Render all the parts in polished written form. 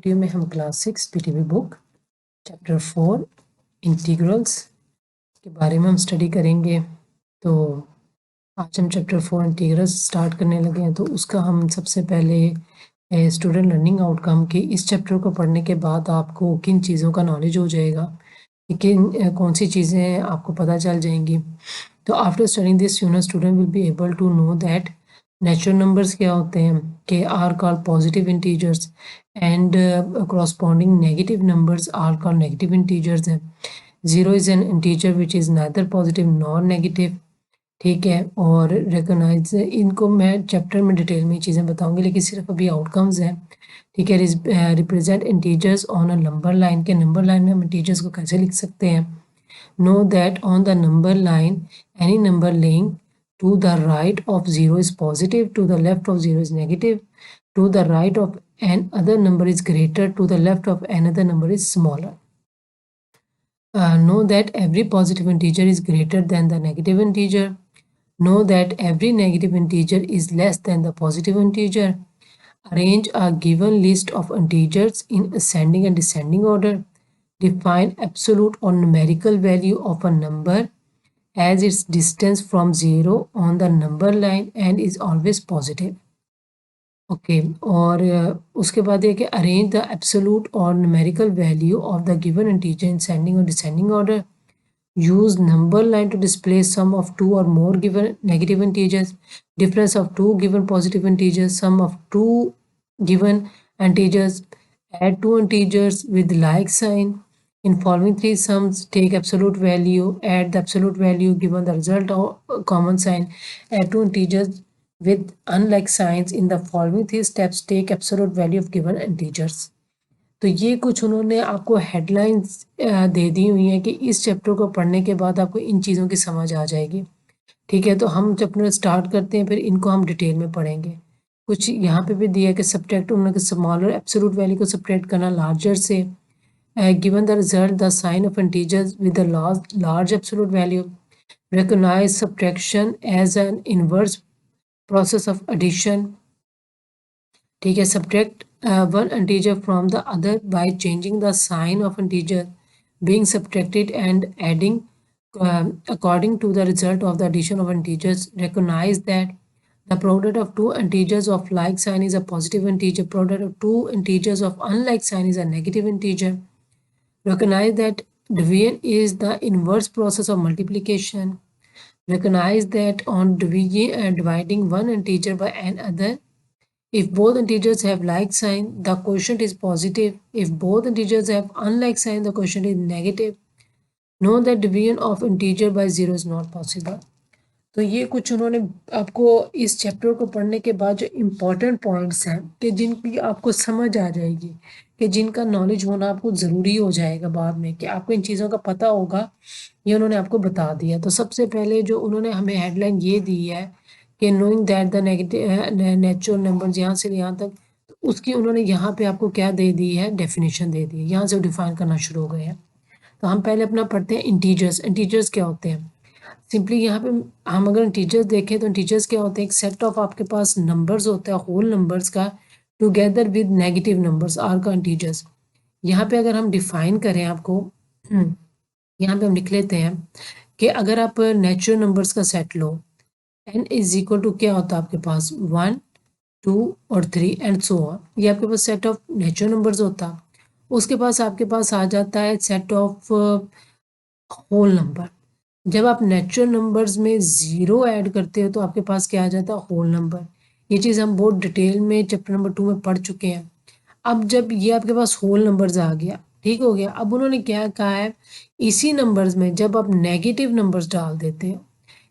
Video में हम class 6 PTB book chapter 4 integrals के बारे में हम स्टडी करेंगे। तो आज हम चैप्टर 4 इंटीग्रल्स स्टार्ट करने लगे हैं। तो उसका हम सबसे पहले स्टूडेंट लर्निंग आउटकम के इस चैप्टर को पढ़ने के बाद आपको किन चीज़ों का नॉलेज हो जाएगा कि कौन सी चीज़ें आपको पता चल जाएंगी। तो after studying this student will be able to know that natural numbers क्या होते हैं कि are called positive integers and corresponding negative numbers are called negative integers हैं। Zero is an integer which is neither positive nor negative, ठीक है। और recognise इनको मैं चैप्टर में डिटेल में चीज़ें बताऊंगी, लेकिन सिर्फ अभी आउटकम्स हैं, ठीक है। Represent integers on a number line के नंबर लाइन में हम इंटीजर्स को कैसे लिख सकते हैं। Know that on the number line any number laying to the right of 0 is positive, to the left of 0 is negative, to the right of another number is greater, to the left of another number is smaller. Know that every positive integer is greater than the negative integer. Know that every negative integer is less than the positive integer. Arrange a given list of integers in ascending and descending order. Define absolute or numerical value of a number as its distance from 0 on the number line and is always positive. Okay और उसके बाद है कि arrange the absolute और numerical value of the given integer in ascending और descending order. use number line to display sum of two or more given negative integers, difference of two given positive integers, sum of two given integers, add two integers with like sign. In following three sums, take absolute value, add the absolute value given the result of common sign, add two integers with unlike signs. In the following three steps, take absolute value of given integers. तो ये कुछ उन्होंने आपको headlines दे दी हुई हैं कि इस chapter को पढ़ने के बाद आपको इन चीज़ों की समझ आ जाएगी, ठीक है। तो हम चैप्टर स्टार्ट करते हैं, फिर इनको हम डिटेल में पढ़ेंगे। कुछ यहाँ पे भी दिया है कि सब्ट्रैक्ट उन्होंने स्मॉलर एब्सोल्यूट वैल्यू को सब्ट्रैक्ट करना लार्जर से, given the result the sign of integers with the large absolute value, recognise subtraction as an inverse process of addition, ठीक है। Subtract one integer from the other by changing the sign of integer being subtracted and adding according to the result of the addition of integers. Recognize that the product of two integers of like sign is a positive integer. Product of two integers of unlike sign is a negative integer. Recognize that division is the inverse process of multiplication. Recognize that on dividing one integer by another, if both integers have like sign, the quotient is positive. If both integers have unlike sign, the quotient is negative. Know that division of integer by 0 is not possible. तो ये कुछ उन्होंने आपको इस chapter को पढ़ने के बाद जो इम्पोर्टेंट पॉइंट्स हैं कि जिनकी आपको समझ आ जाएगी, कि जिनका नॉलेज होना आपको ज़रूरी हो जाएगा बाद में, कि आपको इन चीज़ों का पता होगा, ये उन्होंने आपको बता दिया। तो सबसे पहले जो उन्होंने हमें हेडलाइन ये दी है कि knowing that the natural numbers, यहाँ से यहाँ तक, तो उसकी उन्होंने यहाँ पे आपको क्या दे दी है, डेफिनेशन दे दी है। यहाँ से डिफाइन करना शुरू हो गए हैं। तो हम पहले अपना पढ़ते हैं इंटीजर्स। इंटीजर्स क्या होते हैं? सिंपली यहाँ पे हम अगर इंटीजर्स देखें तो इंटीजर्स क्या होते हैं? एक सेट ऑफ आपके पास नंबर्स होता है, होल नंबर्स का, together with negative numbers are का इंटीजर्स। यहाँ पे अगर हम डिफाइन करें आपको, यहाँ पे हम लिख लेते हैं कि अगर आप नेचुरल नंबर्स का सेट लो, n इज इक्वल टू क्या होता है आपके पास, 1 2 और 3 एंड सो ऑन। ये आपके पास सेट ऑफ नेचुरल नंबर्स होता। उसके पास आपके पास आ जाता है सेट ऑफ होल नंबर। जब आप नेचुरल नंबर्स में ज़ीरो ऐड करते हो तो आपके पास क्या आ जाता है, होल नंबर। ये चीज़ हम बहुत डिटेल में चैप्टर नंबर 2 में पढ़ चुके हैं। अब जब ये आपके पास होल नंबर्स आ गया, ठीक हो गया, अब उन्होंने क्या कहा है, इसी नंबर्स में जब आप नेगेटिव नंबर्स डाल देते हो,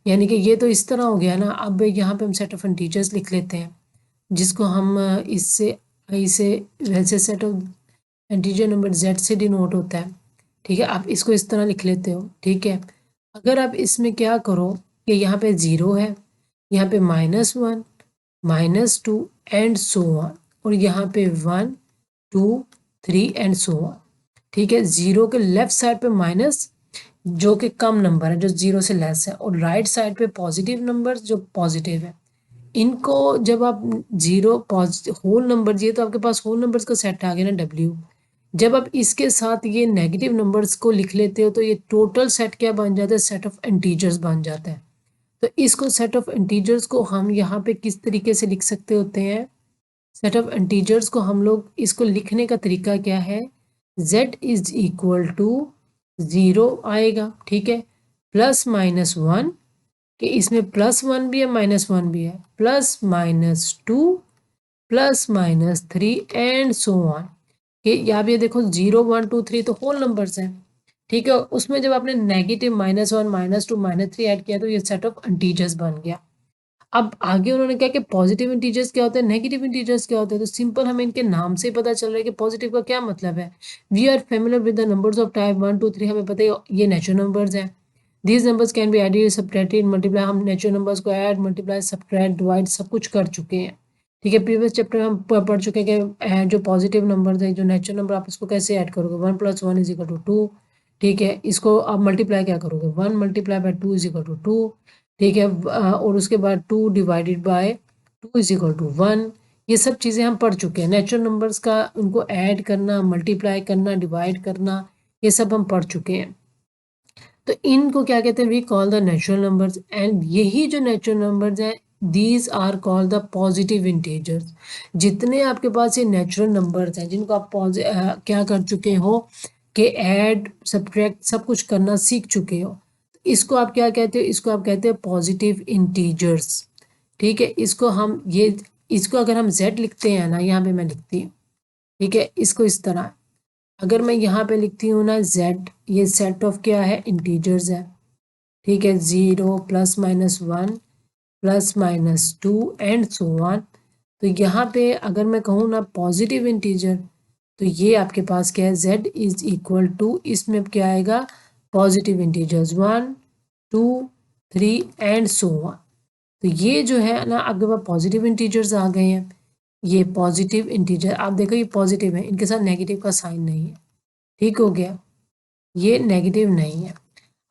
यानी कि ये तो इस तरह हो गया ना, अब यहाँ पे हम सेट ऑफ इंटीजर्स लिख लेते हैं, जिसको हम इससे इसे वैसे set of integer number z से डिनोट होता है, ठीक है। आप इसको इस तरह लिख लेते हो, ठीक है। अगर आप इसमें क्या करो कि यहाँ पे 0 है, यहाँ पे -1 -2 एंड सो ऑन, और यहाँ पे 1 2 3 एंड सो ऑन, ठीक है। 0 के लेफ्ट साइड पे माइनस जो कि कम नंबर है, जो 0 से लेस है, और राइट साइड पे पॉजिटिव नंबर जो पॉजिटिव है। इनको जब आप जीरो होल नंबर, ये तो आपके पास होल नंबर्स का सेट आ गया ना W। जब आप इसके साथ ये नेगेटिव नंबर्स को लिख लेते हो तो ये टोटल सेट क्या बन जाता है, सेट ऑफ इंटीजर्स बन जाता है। तो इसको सेट ऑफ इंटीजर्स को हम यहाँ पे किस तरीके से लिख सकते होते हैं, सेट ऑफ इंटीजर्स को हम लोग इसको लिखने का तरीका क्या है, z इज इक्वल टू 0 आएगा, ठीक है, प्लस माइनस 1, कि इसमें +1 भी है -1 भी है, plus -2 plus -3 and so on. कि यहाँ पे देखो 0 1 2 3 तो होल नंबर्स हैं, ठीक है, उसमें जब आपने नेगेटिव -1 -2 -3 ऐड किया तो ये सेट ऑफ इंटीजर्स बन गया। अब आगे उन्होंने कहा कि पॉजिटिव इंटीजर्स क्या होते हैं, नेगेटिव इंटीजर्स क्या होते हैं। तो सिंपल हमें इनके नाम से ही पता चल रहा है कि पॉजिटिव का क्या मतलब है। We are familiar with the numbers of type 1 2 3, हमें पता है ये नेचुरल नंबर्स हैं। These numbers can be added subtracted multiply, हम नेचुरल नंबर्स को ऐड मल्टीप्लाई सब्ट्रैक्ट डिवाइड सब कुछ कर चुके हैं, ठीक है। प्रीवियस चैप्टर में हम पढ़ चुके हैं कि जो पॉजिटिव नंबर है, जो नेचुरल नंबर, आप इसको कैसे ऐड करोगे, 1 + 1 = 2, ठीक है। इसको आप मल्टीप्लाई क्या करोगे, 1 × 2 = 2, ठीक है। और उसके बाद 2 डिवाइडेड बाय 2 = 1। ये सब चीज़ें हम पढ़ चुके हैं। नेचुरल नंबर्स का उनको ऐड करना, मल्टीप्लाई करना, डिवाइड करना, ये सब हम पढ़ चुके हैं। तो इनको क्या कहते हैं, we call the natural numbers. And यही जो नेचुरल नंबर्स हैं, these are called the positive integers. जितने आपके पास ये नेचुरल नंबर्स हैं जिनको आप क्या कर चुके हो कि ऐड सब्ट्रैक्ट सब कुछ करना सीख चुके हो, इसको आप क्या कहते हो, इसको आप कहते हैं पॉजिटिव इंटीजर्स, ठीक है। इसको हम ये, इसको अगर हम z लिखते हैं ना, यहाँ पे मैं लिखती हूँ, ठीक है, इसको इस तरह अगर मैं यहाँ पे लिखती हूँ ना z, ये सेट ऑफ क्या है, इंटीजर्स है, ठीक है, 0 ± 1 ± 2 एंड सो ऑन। तो यहाँ पे अगर मैं कहूँ ना पॉजिटिव इंटीजर, तो ये आपके पास क्या है, z इज इक्वल टू, इसमें क्या आएगा, positive integers 1 2 3 and so on. तो ये जो है ना आपके पास पॉजिटिव इंटीजर्स आ गए हैं। ये पॉजिटिव इंटीजर आप देखो, ये पॉजिटिव है, इनके साथ नेगेटिव का साइन नहीं है, ठीक हो गया, ये नेगेटिव नहीं है।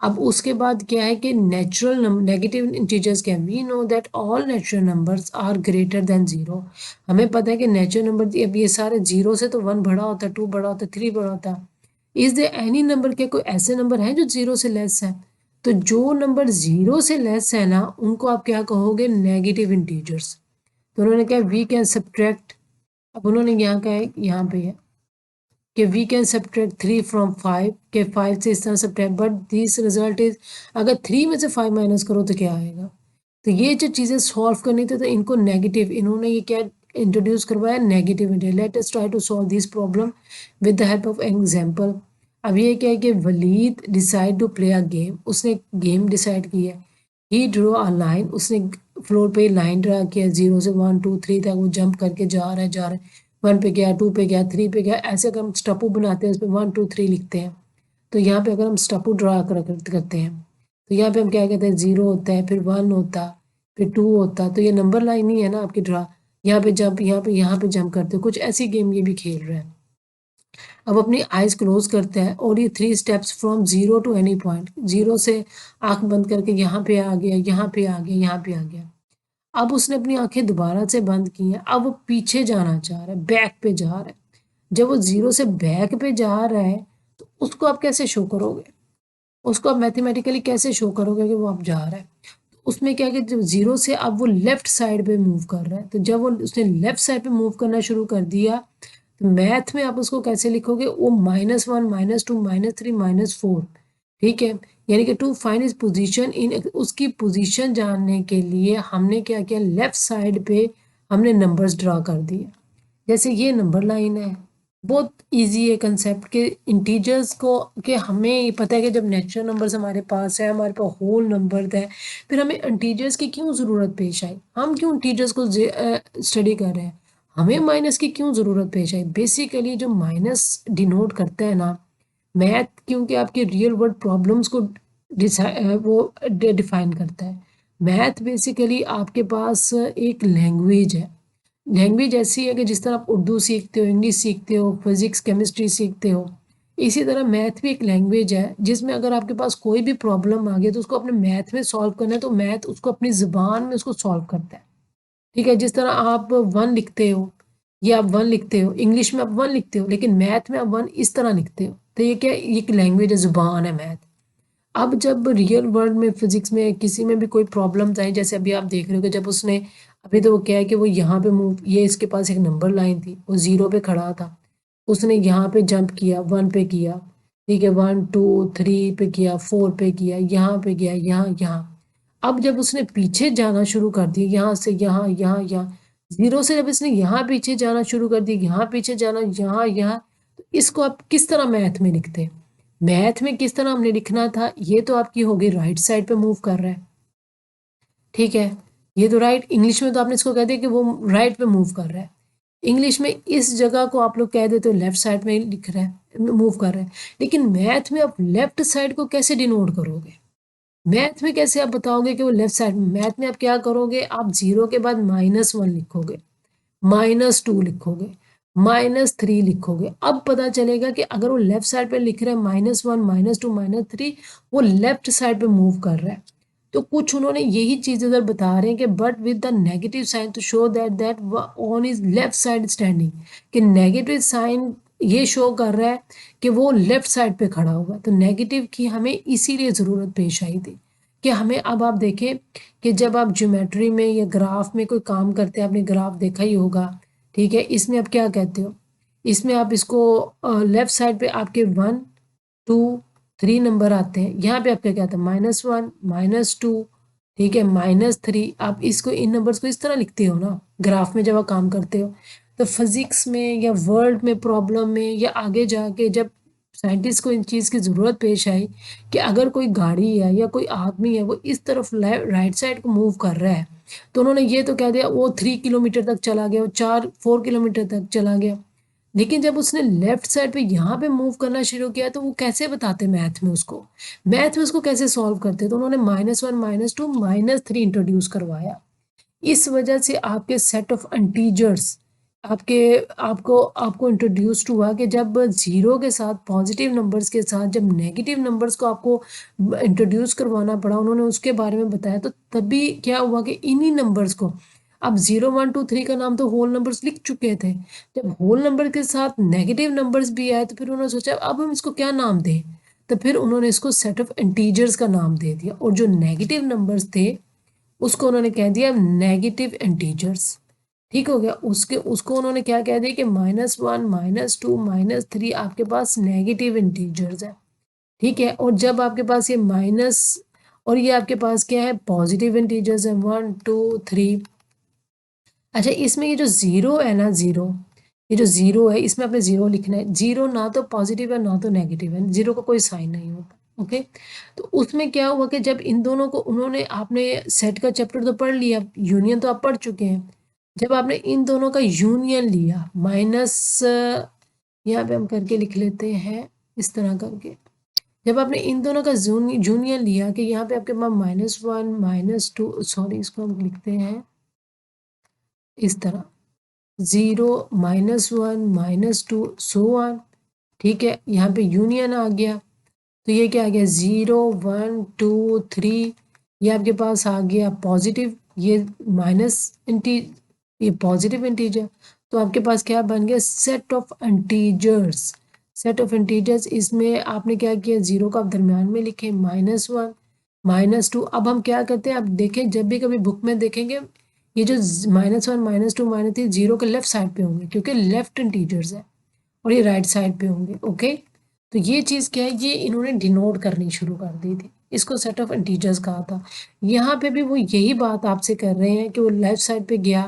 अब उसके बाद क्या है कि नेचुरल नेगेटिव इंटीजर्स क्या है, we know that all natural numbers are greater than 0। हमें पता है कि नेचुरल नंबर, अब ये सारे 0 से तो 1 बड़ा होता है, 2 बड़ा होता है, 3 बड़ा होता है। इज देयर एनी नंबर, के कोई ऐसे नंबर हैं जो 0 से लेस है। तो जो नंबर 0 से लेस है ना, उनको आप क्या कहोगे, नेगेटिव इंटीजर्स। तो उन्होंने कहा वी कैन सब्ट्रैक्ट, अब उन्होंने यहाँ कहा है, यहाँ पे है कि वी कैन सब्ट्रैक्ट 3 फ्रॉम 5, के 5 से इस तरह subtract, but this result is, अगर 3 में से 5 माइनस करो तो क्या आएगा। तो ये जो चीज़ें सॉल्व करनी थी, तो इनको नेगेटिव, इन्होंने ये क्या इंट्रोड्यूस करवाया, negative integer. Let us try to solve this problem with the help of example. अब ये क्या है कि Waleed decide to play a game, उसने गेम डिसाइड की है। ही ड्रॉ अ लाइन, उसने फ्लोर पे लाइन ड्रा किया, 0 से 1 2 3 तक वो जंप करके जा रहा है, जा रहा है, 1 पे गया, 2 पे गया, 3 पे गया, ऐसे अगर हम स्टपू बनाते हैं, उस पर 1 2 3 लिखते हैं। तो यहाँ पे अगर हम स्टपू ड्रा करते हैं, तो यहाँ पे हम क्या कहते हैं, 0 होता है, फिर 1 होता, फिर 2 होता, तो ये नंबर लाइन ही है ना आपकी ड्रा। यहाँ पे जंप, यहाँ पे जंप करते हो, कुछ ऐसी गेम ये भी खेल रहे हैं। अब अपनी आइज क्लोज करते हैं और ये 3 steps from 0 to any point, 0 से आंख बंद करके यहाँ पे आ गया, यहाँ पे आ गया, यहाँ पे आ गया। अब उसने अपनी आंखें दोबारा से बंद की हैं, अब वो पीछे जाना चाह रहा है, बैक पे जा रहा है। जब वो 0 से बैक पे जा रहा है, तो उसको आप कैसे शो करोगे, उसको आप मैथमेटिकली कैसे शो करोगे कि वो आप जा रहा है। तो उसमें क्या है कि जब 0 से अब वो लेफ्ट साइड पे मूव कर रहा है, तो जब वो उसने लेफ्ट साइड पे मूव करना शुरू कर दिया, तो मैथ में आप उसको कैसे लिखोगे, वो -1 -2 -3 -4, ठीक है। यानी कि to find his position in, उसकी पोजीशन जानने के लिए हमने क्या किया, लेफ्ट साइड पे हमने नंबर्स ड्रा कर दिए। जैसे ये नंबर लाइन है, बहुत इजी है कंसेप्ट के इंटीजर्स को, कि हमें ये पता है कि जब नेचुरल नंबर्स हमारे पास है, हमारे पास होल नंबर है, फिर हमें इंटीजर्स की क्यों ज़रूरत पेश आई, हम क्यों इंटीजर्स को स्टडी कर रहे हैं, हमें माइनस की क्यों ज़रूरत पेश आई। बेसिकली जो माइनस डिनोट करता है ना मैथ, क्योंकि आपके रियल वर्ल्ड प्रॉब्लम्स को वो डिफाइन करता है। मैथ बेसिकली आपके पास एक लैंग्वेज है, लैंग्वेज ऐसी है कि जिस तरह आप उर्दू सीखते हो, इंग्लिश सीखते हो, फिजिक्स केमिस्ट्री सीखते हो, इसी तरह मैथ भी एक लैंग्वेज है जिसमें अगर आपके पास कोई भी प्रॉब्लम आ गई तो उसको अपने मैथ में सॉल्व करना है, तो मैथ उसको अपनी ज़ुबान में उसको सॉल्व करता है। ठीक है, जिस तरह आप 1 लिखते हो, ये आप 1 लिखते हो, इंग्लिश में आप 1 लिखते हो, लेकिन मैथ में आप 1 इस तरह लिखते हो। तो ये क्या है, ये एक लैंग्वेज है, ज़ुबान है मैथ। अब जब रियल वर्ल्ड में फिजिक्स में किसी में भी कोई प्रॉब्लम्स आई, जैसे अभी आप देख रहे हो कि जब उसने, अभी तो वो क्या है कि वो यहाँ पे मूव, ये इसके पास एक नंबर लाइन थी, वो 0 पे खड़ा था, उसने यहाँ पे जंप किया, 1 पे किया, ठीक है, 1 2 3 पे किया, 4 पे किया, यहाँ पे गया, यहाँ। अब जब उसने पीछे जाना शुरू कर दिया, यहाँ से यहाँ 0 से जब इसने यहाँ पीछे जाना शुरू कर दिया, यहाँ पीछे जाना, यहाँ, तो इसको आप किस तरह मैथ में लिखते हैं? मैथ में किस तरह हमने लिखना था, ये तो आपकी होगी राइट साइड पे मूव कर रहा है, ठीक है, ये तो राइट, इंग्लिश में तो आपने इसको कह दिया कि वो राइट पे मूव कर रहा है। इंग्लिश में इस जगह को आप लोग कह देते हो लेफ्ट साइड में लिख रहा है, मूव कर रहा है। लेकिन मैथ में आप लेफ्ट साइड को कैसे डिनोट करोगे? मैथ में कैसे आप बताओगे कि वो लेफ्ट साइड में? मैथ में आप क्या करोगे, आप 0 के बाद -1 लिखोगे, -2 लिखोगे, -3 लिखोगे। अब पता चलेगा कि अगर वो लेफ्ट साइड पे लिख रहा है -1 -2 -3, वो लेफ्ट साइड पे मूव कर रहा है। तो कुछ उन्होंने यही चीज़ इधर बता रहे हैं कि but with the negative sign to show that on is left side standing, कि नेगेटिव साइन ये शो कर रहा है कि वो लेफ्ट साइड पे खड़ा हुआ है। तो नेगेटिव की हमें इसीलिए ज़रूरत पेश आई थी कि हमें, अब आप देखें कि जब आप ज्योमेट्री में या ग्राफ में कोई काम करते हैं, आपने ग्राफ देखा ही होगा, ठीक है, इसमें आप क्या कहते हो, इसमें आप इसको लेफ्ट साइड पे आपके 1 2 3 नंबर आते हैं, यहाँ पे आपका क्या आता है -1 -2, ठीक है, -3, आप इसको, इन नंबर्स को इस तरह लिखते हो ना ग्राफ में जब आप काम करते हो। तो फिजिक्स में या वर्ल्ड में प्रॉब्लम में या आगे जाके जब साइंटिस्ट को इन चीज़ की ज़रूरत पेश आई कि अगर कोई गाड़ी है या कोई आदमी है वो इस तरफ राइट साइड को मूव कर रहा है, तो उन्होंने ये तो कह दिया वो 3 किलोमीटर तक चला गया, वो 4 किलोमीटर तक चला गया। लेकिन जब उसने लेफ्ट साइड पे यहाँ पे मूव करना शुरू किया, तो वो कैसे बताते मैथ में उसको, मैथ में उसको कैसे सॉल्व करते? तो उन्होंने -1 -2 -3 इंट्रोड्यूस करवाया। इस वजह से आपके सेट ऑफ इंटीजर्स, आपके आपको आपको इंट्रोड्यूस्ड हुआ कि जब 0 के साथ पॉजिटिव नंबर्स के साथ जब नेगेटिव नंबर्स को आपको इंट्रोड्यूस करवाना पड़ा, उन्होंने उसके बारे में बताया। तो तभी क्या हुआ कि इन्हीं नंबर्स को, अब 0 1 2 3 का नाम तो होल नंबर्स लिख चुके थे, जब होल नंबर के साथ नेगेटिव नंबर्स भी आए तो फिर उन्होंने सोचा अब हम इसको क्या नाम दें, तो फिर उन्होंने इसको सेट ऑफ इंटीजर्स का नाम दे दिया, और जो नेगेटिव नंबर्स थे उसको उन्होंने कह दिया नेगेटिव इंटीजर्स। ठीक हो गया, उसके उसको उन्होंने क्या कह दिया कि -1 -2 -3 आपके पास नेगेटिव इंटीजर्स है, ठीक है, और जब आपके पास ये माइनस और ये आपके पास क्या है पॉजिटिव इंटीजर्स है 1 2 3। अच्छा, इसमें ये जो ज़ीरो है ना, ज़ीरो, ये जो ज़ीरो है इसमें आपने ज़ीरो लिखना है। ज़ीरो ना तो पॉजिटिव है ना तो नेगेटिव है, ज़ीरो का कोई साइन नहीं होता, ओके। तो उसमें क्या हुआ कि जब इन दोनों को उन्होंने, आपने सेट का चैप्टर तो पढ़ लिया, यूनियन तो आप पढ़ चुके हैं, जब आपने इन दोनों का यूनियन लिया, माइनस यहाँ पे हम करके लिख लेते हैं इस तरह करके, जब आपने इन दोनों का यूनियन लिया कि यहाँ पे आपके पास -1 -2, सॉरी इसको हम लिखते हैं इस तरह 0 -1 -2 सो ऑन, ठीक है, यहाँ पे यूनियन आ गया, तो ये क्या आ गया 0 1 2 3, ये आपके पास आ गया पॉजिटिव, ये माइनस इंटी, ये पॉजिटिव इंटीजर, तो आपके पास क्या बन गया set of integers. Set of integers, इसमें आपने क्या किया 0 का आप दरम्यान में लिखे, -1 -2। अब हम क्या करते हैं, आप देखें जब भी कभी बुक में देखेंगे ये जो -1 -2 -3 0 के लेफ्ट साइड पे होंगे क्योंकि लेफ्ट इंटीजर्स है, और ये राइट साइड पे होंगे, ओके। तो ये चीज़ क्या है, ये इन्होंने डिनोट करनी शुरू कर दी थी, इसको सेट ऑफ इंटीजर्स कहा था। यहाँ पे भी वो यही बात आपसे कर रहे हैं कि वो लेफ्ट साइड पे गया,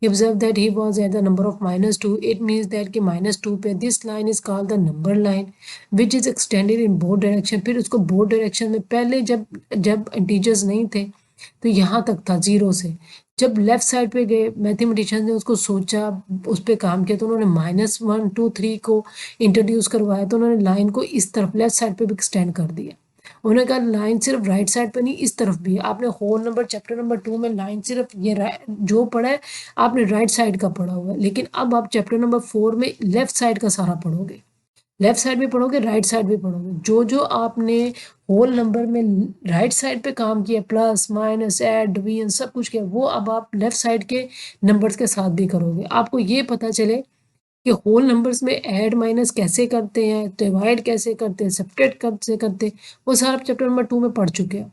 observe that he was at the number of -2, it means that कि -2 पे this line is called the number line which is extended in both direction. फिर उसको बोथ डायरेक्शन में, पहले जब जब इंटीजर्स नहीं थे तो यहाँ तक था 0 से, जब लेफ्ट साइड पे गए मैथमेटिशियन ने उसको सोचा, उस पर काम किया, तो उन्होंने -1 2 3 को इंट्रोड्यूस करवाया, तो उन्होंने लाइन को इस तरफ लेफ्ट साइड पे भी एक्सटेंड कर दिया। उन्होंने कहा लाइन सिर्फ राइट साइड पे नहीं इस तरफ भी है। आपने होल नंबर चैप्टर नंबर 2 में लाइन सिर्फ ये जो पढ़ा है आपने राइट साइड का पढ़ा हुआ है, लेकिन अब आप चैप्टर नंबर 4 में लेफ्ट साइड का सारा पढ़ोगे। लेफ्ट साइड भी पढ़ोगे, राइट साइड भी पढ़ोगे। जो जो आपने होल नंबर में राइट साइड पे काम किया, प्लस माइनस ऐड डिवीजन सब कुछ किया, वो अब आप लेफ्ट साइड के नंबर्स के साथ भी करोगे। आपको ये पता चले कि होल नंबर्स में ऐड माइनस कैसे करते हैं, डिवाइड कैसे करते हैं, सब्ट्रैक्ट कैसे करते हैं, वो सारा चैप्टर नंबर 2 में पढ़ चुके हैं।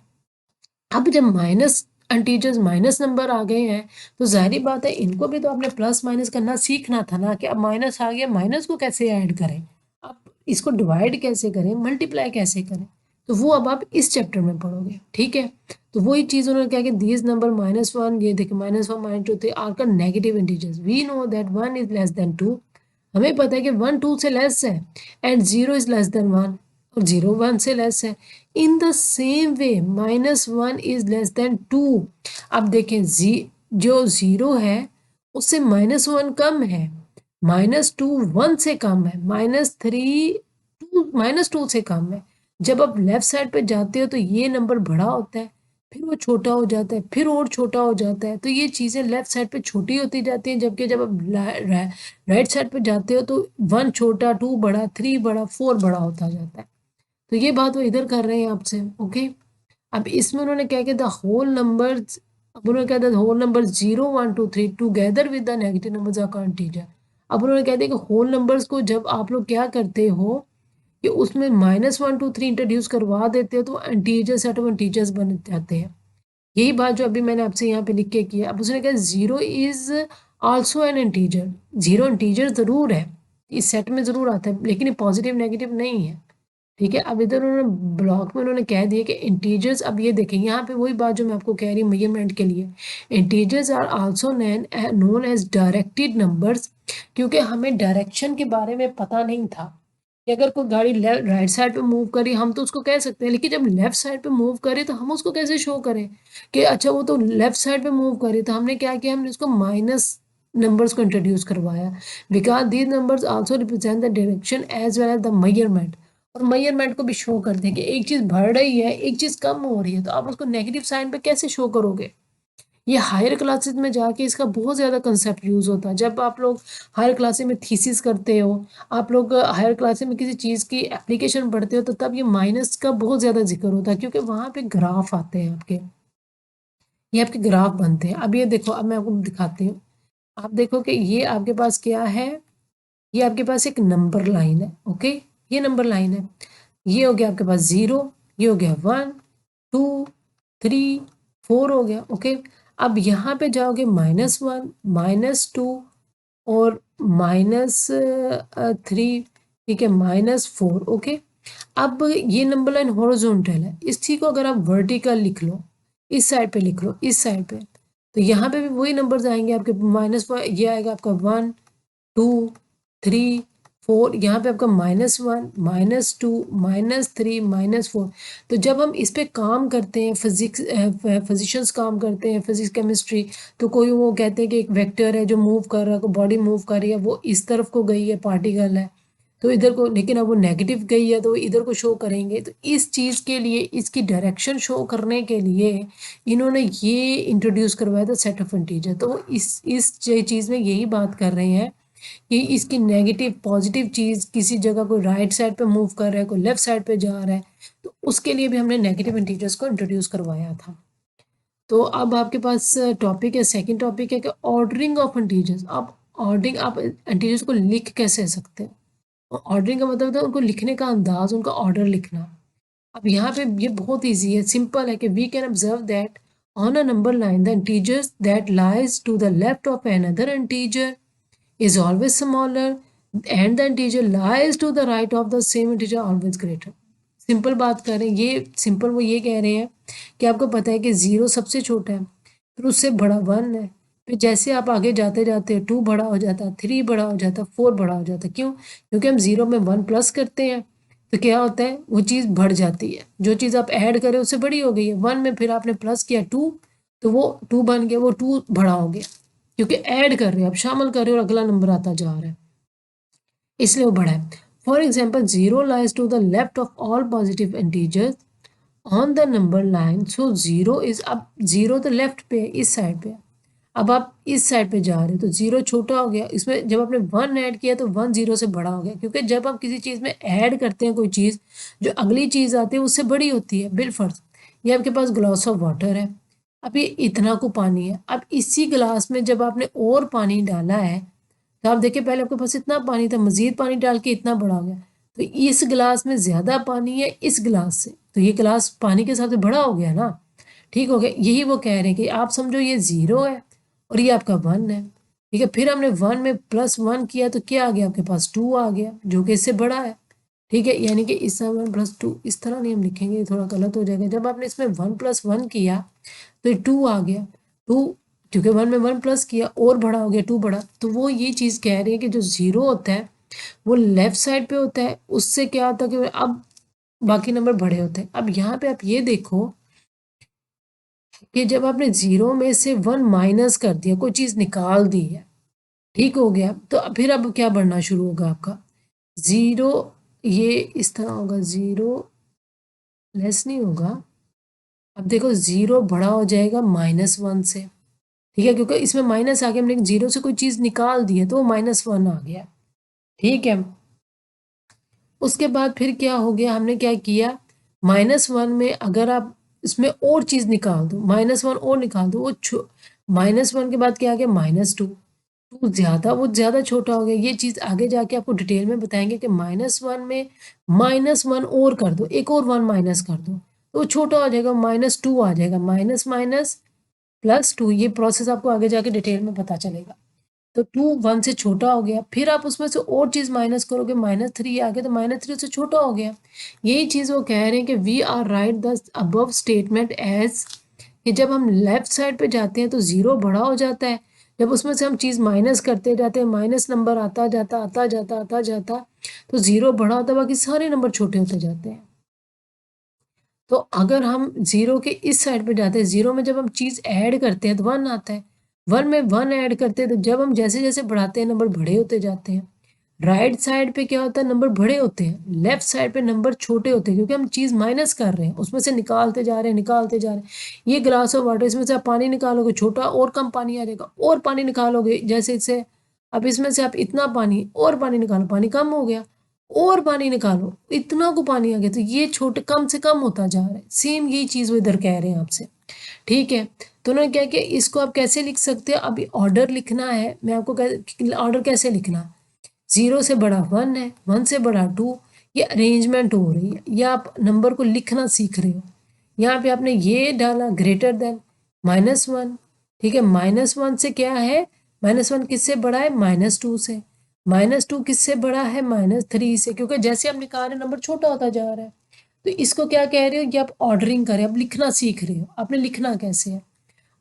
अब जब माइनस इंटीजर्स माइनस नंबर आ गए हैं तो जाहिर बात है इनको भी तो आपने प्लस माइनस करना सीखना था ना, कि अब माइनस आ गया, माइनस को कैसे ऐड करें, अब इसको डिवाइड कैसे करें, मल्टीप्लाई कैसे करें, तो वो अब आप इस चैप्टर में पढ़ोगे। ठीक है, तो वही चीज़ उन्होंने क्या कि दीज नंबर -1, ये देखिए -1 -2 3 आर का negative integers, we know that 1 is less than 2, हमें पता है कि 1 2 से लेस है, एंड 0 इज लेस देन 1 और 0 1 से लेस है। In the same way -1 is less than 2। अब देखें जो 0 है उससे -1 कम है, -2 1 से कम है, -3 -2 से कम है। जब आप लेफ्ट साइड पे जाते हो तो ये नंबर बड़ा होता है, फिर वो छोटा हो जाता है, फिर और छोटा हो जाता है, तो ये चीज़ें लेफ्ट साइड पे छोटी होती जाती हैं, जबकि जब आप राइट साइड पे जाते हो तो 1 छोटा, 2 बड़ा, 3 बड़ा, 4 बड़ा होता जाता है। तो ये बात वो इधर कर रहे हैं आपसे। ओके, अब इसमें उन्होंने क्या किया, द होल नंबर्स, अब उन्होंने क्या था, whole number 0 1 2 3 together with the negative numbers are integer. अब उन्होंने कह दिया कि होल नंबर्स को जब आप लोग क्या करते हो कि उसमें -1 2 3 इंट्रोड्यूस करवा देते हो तो इंटीजर सेट ऑफ इंटीजर्स बन जाते हैं। यही बात जो अभी मैंने आपसे यहाँ पे लिख के की है। अब उसने कहा 0 is also an integer, 0 integer जरूर है, इस सेट में जरूर आता है, लेकिन ये पॉजिटिव नेगेटिव नहीं है। ठीक है, अब इधर उन्होंने ब्लॉक में उन्होंने कह दिया कि इंटीजर्स, अब ये देखें यहाँ पे वही बात जो मैं आपको कह रही हूँ मेजरमेंट के लिए, integers are also known as directed numbers, क्योंकि हमें डायरेक्शन के बारे में पता नहीं था कि अगर कोई गाड़ी राइट साइड पे मूव करी हम तो उसको कह सकते हैं, लेकिन जब लेफ्ट साइड पे मूव करे तो हम उसको कैसे शो करें कि अच्छा वो तो लेफ्ट साइड पे मूव करे, तो हमने क्या किया, हमने उसको माइनस नंबर्स को इंट्रोड्यूस करवाया, because these numbers also represent the direction as well as the measurement, और मेजरमेंट को भी शो कर दें कि एक चीज़ बढ़ रही है, एक चीज़ कम हो रही है, तो आप उसको नेगेटिव साइन पे कैसे शो करोगे। ये हायर क्लासेस में जाके इसका बहुत ज़्यादा कंसेप्ट यूज़ होता है। जब आप लोग हायर क्लासेस में थीसिस करते हो, आप लोग हायर क्लासेस में किसी चीज़ की एप्लीकेशन पढ़ते हो, तो तब ये माइनस का बहुत ज़्यादा जिक्र होता है, क्योंकि वहाँ पे ग्राफ आते हैं आपके, ये आपके ग्राफ बनते हैं। अब ये देखो, अब मैं आपको दिखाती हूँ, आप देखो कि ये आपके पास क्या है, ये आपके पास एक नंबर लाइन है। ओके, ये नंबर लाइन है, ये हो गया आपके पास 0, ये हो गया 1 2 3 4 हो गया। ओके, अब यहाँ पे जाओगे -1 -2 और -3, ठीक है, -4। ओके, अब ये नंबर लाइन हॉरिजॉन्टल है, इसी को अगर आप वर्टिकल लिख लो, इस साइड पे लिख लो, इस साइड पे, तो यहाँ पे भी वही नंबर्स आएंगे आपके, ये आएगा आपका 1 2 3 4, यहाँ पे आपका -1 -2 -3 -4। तो जब हम इस पे काम करते हैं, फिजिशियंस काम करते हैं, फिजिक्स केमिस्ट्री, तो कोई वो कहते हैं कि एक वेक्टर है जो मूव कर रहा है, कोई बॉडी मूव कर रही है, वो इस तरफ को गई है, पार्टिकल है, तो इधर को, लेकिन अब वो नेगेटिव गई है तो इधर को शो करेंगे। तो इस चीज़ के लिए, इसकी डायरेक्शन शो करने के लिए इन्होंने ये इंट्रोड्यूस करवाया था सेट ऑफ इंटीजर। तो वो इस चीज़ में यही बात कर रहे हैं कि इसकी नेगेटिव पॉजिटिव चीज़, किसी जगह कोई राइट साइड पे मूव कर रहा है, कोई लेफ्ट साइड पे जा रहा है, तो उसके लिए भी हमने नेगेटिव इंटीजर्स को इंट्रोड्यूस करवाया था। तो अब आपके पास टॉपिक है, सेकंड टॉपिक है कि ऑर्डरिंग ऑफ इंटीजर्स। अब ऑर्डरिंग, आप इंटीजर्स को लिख कैसे सकते हैं, ऑर्डरिंग का मतलब होता है उनको लिखने का अंदाज, उनका ऑर्डर लिखना। अब यहाँ पे ये बहुत ईजी है, सिंपल है कि we can observe that on a number line the integers that lies to the left of another integer is always smaller and the integer lies to the right of the same integer always greater। Simple बात कर रहे हैं, ये simple वो ये कह रहे हैं कि आपको पता है कि 0 सबसे छोटा है, फिर उससे बड़ा 1 है, फिर जैसे आप आगे जाते जाते 2 बड़ा हो जाता है, 3 बड़ा हो जाता है, 4 बड़ा हो जाता है। क्यों? क्योंकि हम 0 में 1 प्लस करते हैं, तो क्या होता है, वो चीज़ बढ़ जाती है, जो चीज़ आप ऐड करें उससे बड़ी हो गई है। 1 में फिर आपने प्लस किया 2, तो वो 2 बन गया, वो 2 बड़ा हो गया, क्योंकि ऐड कर रहे हो, आप शामिल कर रहे हो और अगला नंबर आता जा रहा है, इसलिए वो बड़ा है। For example 0 lies to the left of all positive integers on the number line, so 0 is, अब 0 तो लेफ्ट पे है, इस साइड पे है। अब आप इस साइड पे जा रहे हो तो 0 छोटा हो गया, इसमें जब आपने 1 ऐड किया तो 1 0 से बड़ा हो गया, क्योंकि जब आप किसी चीज़ में ऐड करते हैं कोई चीज़, जो अगली चीज़ आती है उससे बड़ी होती है। बिलफर्ज ये आपके पास ग्लास ऑफ वाटर है, अब ये इतना को पानी है, अब इसी गिलास में जब आपने और पानी डाला है तो आप देखिए पहले आपके पास इतना पानी था, मज़ीद पानी डाल के इतना बड़ा हो गया, तो इस गिलास में ज़्यादा पानी है इस गिलास से, तो ये गिलास पानी के हिसाब से बड़ा हो गया ना। ठीक हो गया, यही वो कह रहे हैं कि आप समझो ये 0 है और ये आपका 1 है। ठीक है, फिर हमने 1 में +1 किया तो क्या आ गया आपके पास 2 आ गया, जो कि इससे बड़ा है। ठीक है, यानी कि इस 1 + 2 इस तरह नहीं हम लिखेंगे, ये थोड़ा गलत हो जाएगा। जब आपने इसमें 1 + 1 किया तो ये 2 आ गया, 2, क्योंकि 1 में 1 प्लस किया और बड़ा हो गया 2 बड़ा। तो वो ये चीज़ कह रही है कि जो 0 होता है वो लेफ्ट साइड पे होता है, उससे क्या होता है कि अब बाकी नंबर बड़े होते हैं। अब यहाँ पे आप ये देखो कि जब आपने 0 में से 1 माइनस कर दिया, कोई चीज़ निकाल दी है, ठीक हो गया, तो फिर अब क्या बढ़ना शुरू होगा आपका 0, ये इस तरह होगा, 0 लेस नहीं होगा। अब देखो 0 बड़ा हो जाएगा -1 से, ठीक है, क्योंकि इसमें माइनस आ गया, हमने 0 से कोई चीज़ निकाल दी है तो वो -1 आ गया। ठीक है, उसके बाद फिर क्या हो गया, हमने क्या किया, -1 में अगर आप इसमें और चीज़ निकाल दो, -1 और निकाल दो, वो -1 के बाद क्या आ गया -2, तो ज़्यादा वो ज़्यादा छोटा हो गया। ये चीज़ आगे जाके आपको डिटेल में बताएंगे कि -1 में -1 और कर दो, एक और 1 माइनस कर दो तो वो छोटा हो जाएगा, -2 आ जाएगा, माइनस माइनस +2, ये प्रोसेस आपको आगे जाके डिटेल में पता चलेगा। तो 2 1 से छोटा हो गया, फिर आप उसमें से और चीज़ माइनस करोगे, -3 आ गया, तो -3 से छोटा हो गया। यही चीज़ वो कह रहे हैं कि we are write the above statement as, कि जब हम लेफ्ट साइड पे जाते हैं तो 0 बड़ा हो जाता है, जब उसमें से हम चीज़ माइनस करते जाते हैं, माइनस नंबर आता जाता आता जाता आता जाता, तो 0 बड़ा होता है, बाकी सारे नंबर छोटे होते जाते हैं। तो अगर हम 0 के इस साइड पे जाते हैं, 0 में जब हम चीज़ ऐड करते हैं तो 1 आता है, 1 में 1 ऐड करते हैं, तो जब हम जैसे जैसे बढ़ाते हैं नंबर बड़े होते जाते हैं। राइट साइड पे क्या होता है, नंबर बड़े होते हैं, लेफ्ट साइड पे नंबर छोटे होते हैं, क्योंकि हम चीज़ माइनस कर रहे हैं, उसमें से निकालते जा रहे हैं निकालते जा रहे हैं। ये ग्लास ऑफ वाटर, इसमें से आप पानी निकालोगे छोटा और कम पानी आ जाएगा, और पानी निकालोगे जैसे इससे, अब इसमें से आप इतना पानी और पानी निकालो, पानी कम हो गया, और पानी निकालो, इतना को पानी आ गया, तो ये छोटे कम से कम होता जा रहा है। सेम यही चीज़ वो इधर कह रहे हैं आपसे। ठीक है, तो उन्होंने क्या किया, इसको आप कैसे लिख सकते हो, अभी ऑर्डर लिखना है, मैं आपको ऑर्डर कैसे लिखना, 0 से बड़ा 1 है, 1 से बड़ा 2, ये अरेंजमेंट हो रही है, या आप नंबर को लिखना सीख रहे हो। यहाँ पे आपने ये डाला ग्रेटर देन -1, ठीक है, -1 से क्या है, -1 किससे बड़ा है, -2 से, -2 किससे बड़ा है, -3 से, क्योंकि जैसे आप निकाल रहे नंबर छोटा होता जा रहा है। तो इसको क्या कह रहे हो, ये आप ऑर्डरिंग करें, आप लिखना सीख रहे हो, आपने लिखना कैसे है।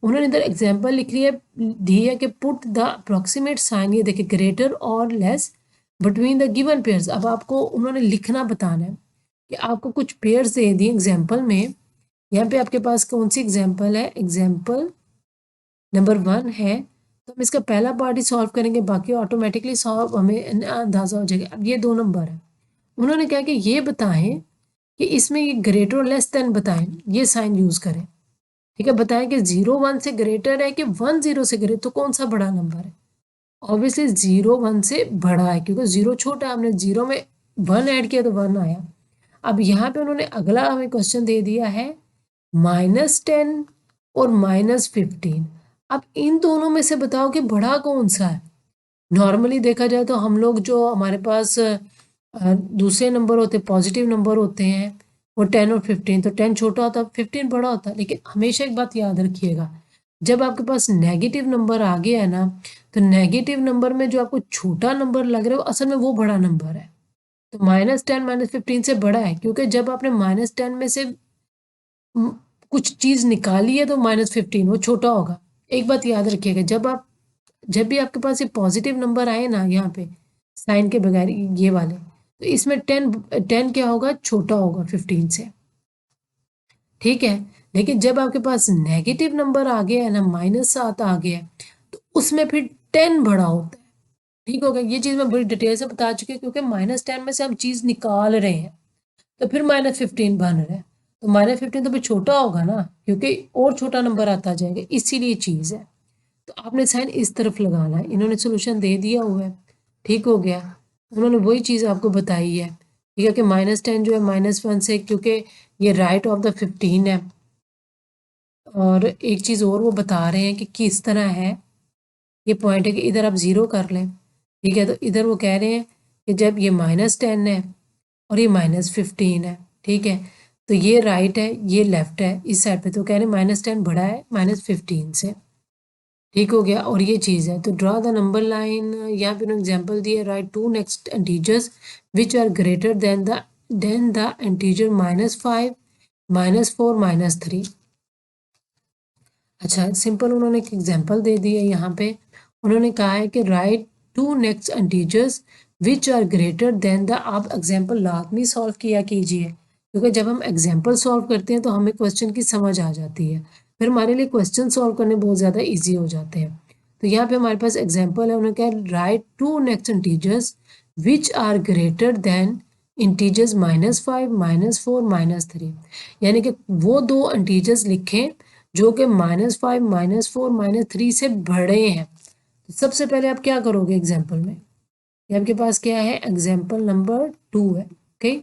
उन्होंने इधर एग्जाम्पल लिख लिया दी है कि पुट द अप्रोक्सीमेट साइन, ये देखिए ग्रेटर और less between the given pairs. अब आपको उन्होंने लिखना बताना है कि आपको कुछ पेयर्स दे दिए एग्जाम्पल में, यहाँ पे आपके पास कौन सी एग्जाम्पल है, एग्जाम्पल नंबर 1 है, तो हम इसका पहला पार्ट ही सॉल्व करेंगे, बाकी ऑटोमेटिकली सॉल्व हमें अंदाज़ा हो जाएगा। अब ये 2 नंबर है, उन्होंने कहा कि ये बताएं कि इसमें ये ग्रेटर और लेस देन बताएं, ये साइन यूज़ करें। ठीक है, बताएं कि 0 1 से ग्रेटर है कि 1 0 से ग्रेटर, तो कौन सा बड़ा नंबर है। ऑब्वियसली 0 1 से बड़ा है, क्योंकि 0 छोटा है, हमने 0 में 1 ऐड किया तो 1 आया। अब यहाँ पे उन्होंने अगला हमें क्वेश्चन दे दिया है -10 और -15। अब इन दोनों में से बताओ कि बड़ा कौन सा है। नॉर्मली देखा जाए तो हम लोग जो हमारे पास दूसरे नंबर होते, पॉजिटिव नंबर होते हैं, वो 10 और 15, तो 10 छोटा होता है 15 बड़ा होता है। लेकिन हमेशा एक बात याद रखिएगा, जब आपके पास नेगेटिव नंबर आ गया है ना, तो नेगेटिव नंबर में जो आपको छोटा नंबर लग रहा है वो असल में वो बड़ा नंबर है। तो -10 -15 से बड़ा है, क्योंकि जब आपने -10 में से कुछ चीज़ निकाली है तो -15 वो छोटा होगा। एक बात याद रखिएगा, जब भी आपके पास ये पॉजिटिव नंबर आए ना, यहाँ पे साइन के बगैर ये वाले, तो इसमें 10 क्या होगा, छोटा होगा 15 से। ठीक है, लेकिन जब आपके पास नेगेटिव नंबर आ गया है ना, -7 आ गया है, तो उसमें फिर 10 बड़ा होता है। ठीक हो गया, ये चीज़ मैं बड़ी डिटेल से बता चुकी हूँ, क्योंकि -10 में से हम चीज़ निकाल रहे हैं, तो फिर -15 बन रहा है, तो -15 तो फिर छोटा होगा ना, क्योंकि और छोटा नंबर आता जाएगा, इसीलिए चीज़ है। तो आपने साइन इस तरफ लगाना है। इन्होंने सोल्यूशन दे दिया हुआ है, ठीक हो गया। उन्होंने वही चीज़ आपको बताई है, ठीक है, कि -10 जो है -1 से, क्योंकि ये राइट ऑफ द 15 है। और एक चीज़ और वो बता रहे हैं कि किस तरह है, ये पॉइंट है कि इधर आप ज़ीरो कर लें, ठीक है। तो इधर वो कह रहे हैं कि जब ये -10 है और ये -15 है, ठीक है, तो ये राइट है, ये लेफ्ट है इस साइड पे, तो कह रहे हैं -10 बड़ा है -15 से, ठीक हो गया। और ये चीज़ है, तो ड्रॉ द नंबर लाइन, यहाँ पे उन्होंने एग्जाम्पल दिया, write two next integers which are greater than the integer -5, -4, -3। अच्छा, सिंपल उन्होंने एक एग्जाम्पल दे दी है यहाँ पे। उन्होंने कहा है कि write two next integers which are greater than the, आप एग्जाम्पल लाजमी सॉल्व किया कीजिए, क्योंकि जब हम एग्जाम्पल सॉल्व करते हैं तो हमें क्वेश्चन की समझ आ जाती है, फिर हमारे लिए क्वेश्चन सॉल्व करने बहुत ज़्यादा ईजी हो जाते हैं। तो यहाँ पे हमारे पास एग्जाम्पल है, उन्होंने कहा write two next integers which are greater than integers -5, -4, -3, यानी कि वो दो इंटीजर्स लिखें जो कि -5, -4, -3 से बड़े हैं। तो सबसे पहले आप क्या करोगे एग्जाम्पल में, ये आपके पास क्या है, एग्जाम्पल नंबर 2 है, ओके।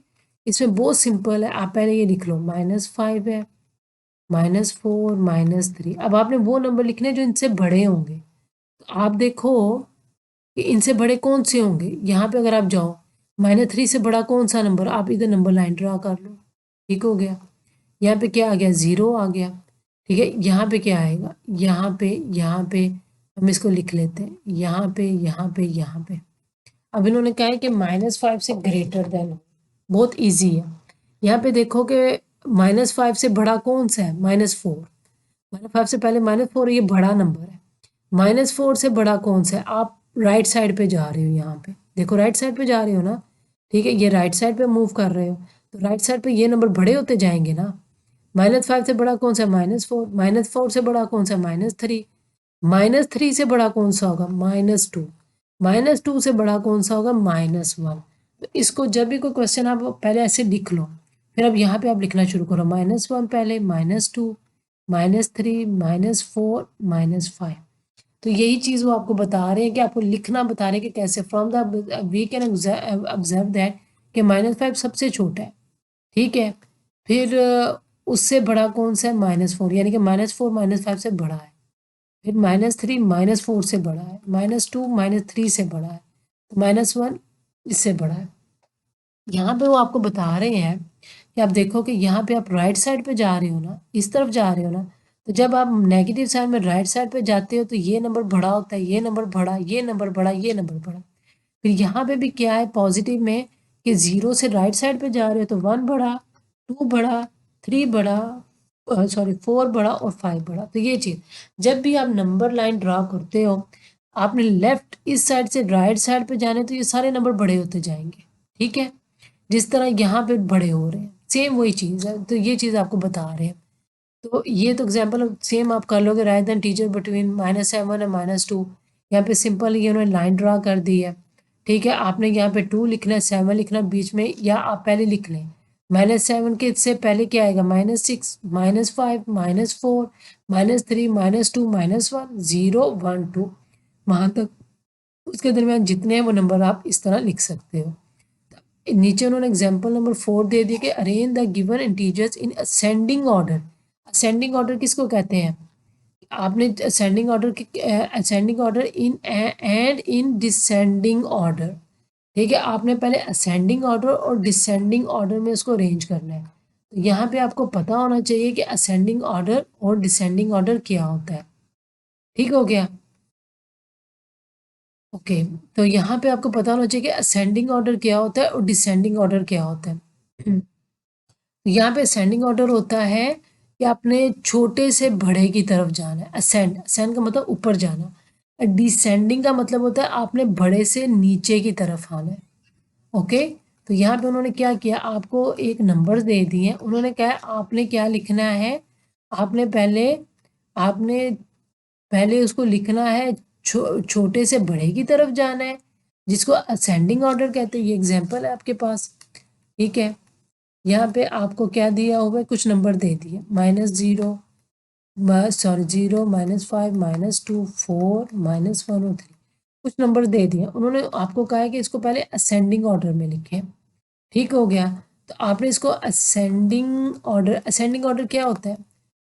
इसमें बहुत सिंपल है, आप पहले ये लिख लो, -5 है, -4, -3। अब आपने वो नंबर लिखने जो इनसे बड़े होंगे। तो आप देखो कि इनसे बड़े कौन से होंगे, यहाँ पे अगर आप जाओ, -3 से बड़ा कौन सा नंबर, आप इधर नंबर लाइन ड्रा कर लो, ठीक हो गया। यहाँ पे क्या आ गया, 0 आ गया, ठीक है। यहाँ पे क्या आएगा, यहाँ पे हम इसको लिख लेते हैं, यहाँ पे, यहाँ पे, यहाँ पे। अब इन्होंने कहा है कि -5 से ग्रेटर देन, बहुत इजी है। यहाँ पे देखो कि -5 से बड़ा कौन सा है, -4, -5 से पहले -4, ये बड़ा नंबर है। -4 से बड़ा कौन सा है, आप राइट साइड पे जा रहे हो, यहाँ पे देखो राइट साइड पे जा रहे हो ना, ठीक है, ये राइट साइड पे मूव कर रहे हो, तो राइट साइड पे ये नंबर बड़े होते जाएंगे ना। -5 से बड़ा कौन सा, -4, -4 से बड़ा कौन सा, -3, -3 से बड़ा कौन सा होगा, -2, -2 से बड़ा कौन सा होगा, -1। तो इसको जब भी कोई क्वेश्चन आप पहले ऐसे लिख लो, फिर अब यहाँ पे आप लिखना शुरू करो, -1 पहले, -2, -3, -4, -5। तो यही चीज़ वो आपको बता रहे हैं कि आपको लिखना बता रहे हैं कि कैसे, from the we can observe that कि -5 सबसे छोटा है, ठीक है। फिर उससे बड़ा कौन सा है, -4, यानी कि -4 -5 से बड़ा है। फिर -3 -4 से बड़ा है, -2 -3 से बड़ा है, तो -1 इससे बड़ा है। यहाँ पे वो आपको बता रहे हैं कि आप देखो कि यहाँ पे आप राइट साइड पे जा रहे हो ना, इस तरफ जा रहे हो ना, तो जब आप नेगेटिव साइड में राइट साइड पे जाते हो तो ये नंबर बड़ा होता है, ये नंबर बड़ा, ये नंबर बड़ा, ये नंबर बड़ा। फिर यहाँ पे भी क्या है पॉजिटिव में, कि 0 से राइट साइड पे जा रहे हो तो 1 बड़ा, 2 बड़ा, 3 बड़ा, सॉरी 4 बड़ा और 5 बड़ा। तो ये चीज़, जब भी आप नंबर लाइन ड्रा करते हो, आपने लेफ्ट इस साइड से राइट साइड पे जाने, तो ये सारे नंबर बड़े होते जाएंगे, ठीक है, जिस तरह यहाँ पे बड़े हो रहे हैं, सेम वही चीज़ है। तो ये चीज़ आपको बता रहे हैं। तो ये तो एग्जाम्पल सेम आप कर लोगे, राइट देन टीचर बिटवीन -7 और -2। यहाँ पे सिंपल ये उन्होंने लाइन ड्रा कर दी है, ठीक है। आपने यहाँ पे 2 लिखना है, 7 लिखना बीच में, या आप पहले लिख लें, -7 के से पहले क्या आएगा, -6, -5, -4, -3, -2, -1, 0, 1, 2, वहाँ तक उसके दरमियान जितने हैं वो नंबर आप इस तरह लिख सकते हो। नीचे उन्होंने एग्जाम्पल नंबर 4 दे दिया कि arrange the given integers in ascending order. Ascending order किसको कहते हैं, आपने ascending order in and in descending order, ठीक है। आपने पहले असेंडिंग ऑर्डर और डिसेंडिंग ऑर्डर में उसको अरेंज करना है। तो यहाँ पे आपको पता होना चाहिए कि असेंडिंग ऑर्डर और डिसेंडिंग ऑर्डर क्या होता है, ठीक हो गया, ओके। तो यहाँ पे आपको पता होना चाहिए कि असेंडिंग ऑर्डर क्या होता है और डिसेंडिंग ऑर्डर क्या होता है। यहाँ पे असेंडिंग ऑर्डर होता है कि आपने छोटे से बड़े की तरफ जाना है, असेंड, असेंड का मतलब ऊपर जाना। डिसेंडिंग का मतलब होता है आपने बड़े से नीचे की तरफ आना है, ओके। तो यहाँ पे उन्होंने क्या किया, आपको एक नंबर दे दिए, उन्होंने कहा आपने क्या लिखना है, आपने आपने पहले उसको लिखना है, छोटे से बड़े की तरफ जाना है, जिसको असेंडिंग ऑर्डर कहते हैं। ये एग्जाम्पल है आपके पास, ठीक है। यहाँ पे आपको क्या दिया हुआ है, कुछ नंबर दे दिए, -0, सॉरी 0 -5 -2 4 -1 और 3 कुछ नंबर दे दिए। उन्होंने आपको कहा है कि इसको पहले असेंडिंग ऑर्डर में लिखें। ठीक हो गया। तो आपने इसको असेंडिंग ऑर्डर क्या होता है?